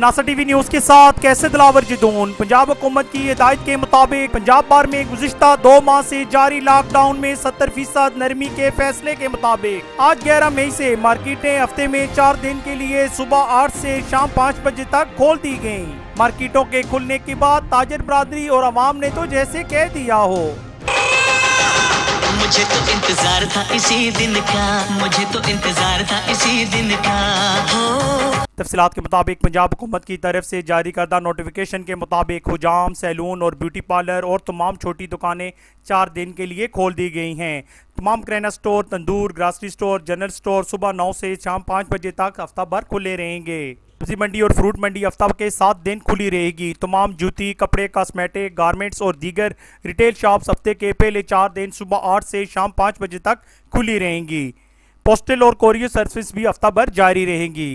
शनासा TV news के साथ कैसे दिलावर जिदून। पंजाब हुकूमत की हिदायत के मुताबिक पंजाब बार में गुज़िश्ता 2 माह से जारी लॉकडाउन में 70% नरमी के फैसले के मुताबिक आज 11 मई से मार्केटें हफ्ते में 4 दिन के लिए सुबह 8 से शाम 5 बजे तक खोल दी गयी। मार्केटों के खुलने के बाद ताजर बरादरी और अवाम ने तो जैसे कह दिया हो, मुझे तो इंतजार था इसी दिन का, मुझे तो इंतजार था इसी दिन का हो। तफसीलात के मुताबिक पंजाब हुकूमत की तरफ से जारी करदा नोटिफिकेशन के मुताबिक हुजाम, सैलून और ब्यूटी पार्लर और तमाम छोटी दुकानें 4 दिन के लिए खोल दी गई हैं। तमाम किराना स्टोर, तंदूर, ग्रासरी स्टोर, जनरल स्टोर सुबह 9 से शाम 5 बजे तक हफ्ता भर खुले रहेंगे। सब्जी मंडी और फ्रूट मंडी हफ्ता के 7 दिन खुली रहेगी। तमाम जूती, कपड़े, कॉस्मेटिक, गारमेंट्स और दीगर रिटेल शॉप्स हफ्ते के पहले 4 दिन सुबह 8 से शाम 5 बजे तक खुली रहेंगी। पोस्टल और कोरियर सर्विस भी हफ्ता भर जारी रहेंगी।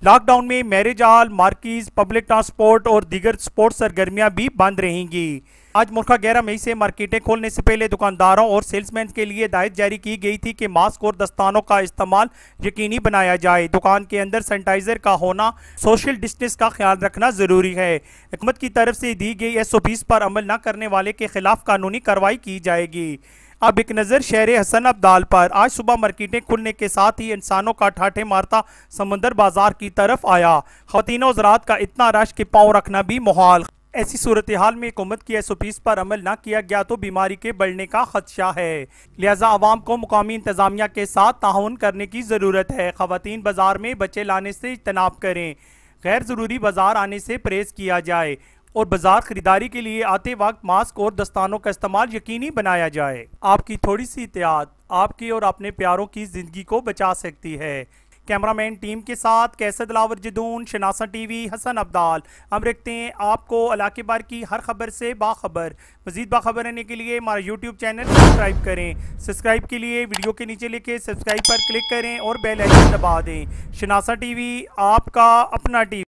लॉकडाउन में marriage hall, Marquez, public transport और दीगर स्पोर्ट्स सरगर्मियां भी बंद रहेंगी। आज मुल्क 11 मई से मार्केटें खोलने से पहले दुकानदारों और सेल्समैन के लिए हिदायत जारी की गई थी कि मास्क और दस्तानों का इस्तेमाल यकीनी बनाया जाए। दुकान के अंदर सैनिटाइजर का होना, सोशल डिस्टेंस का ख्याल रखना जरूरी है। हुकूमत की तरफ से दी गई SOPs पर अमल न करने वाले के खिलाफ कानूनी कार्रवाई की जाएगी। अब एक नज़र शहर हसन अब्दाल पर। आज सुबह मार्केटें खुलने के साथ ही इंसानों का ठाठे मारता समंदर बाजार की तरफ आया। ख़वातीन और ज़रात का इतना रश के पाँव रखना भी मुहाल। ऐसी सूरत हाल में हुकूमत की SOPs पर अमल न किया गया तो बीमारी के बढ़ने का खदशा है। लिहाजा आवाम को मुकामी इंतजामिया के साथ ताउन करने की ज़रूरत है। ख़वातीन बाजार में बच्चे लाने से इज्तनाब करें, गैर ज़रूरी बाजार आने से परहेज़ किया जाए और बाजार खरीदारी के लिए आते वक्त मास्क और दस्तानों का इस्तेमाल यकीनी बनाया जाए। आपकी थोड़ी सी एहतियात आपकी और अपने प्यारों की ज़िंदगी को बचा सकती है। कैमरामैन टीम के साथ कैसे दिलावर जिदून, शनासा टीवी, हसन अब्दाल। हम रखते हैं आपको इलाके भर की हर खबर से बाखबर। मज़ीद बाखबर रहने के लिए हमारा YouTube चैनल सब्सक्राइब करें। सब्सक्राइब के लिए वीडियो के नीचे लिखे सब्सक्राइब पर क्लिक करें और बेल आइकन दबा दें। शनासा टीवी आपका अपना टीवी।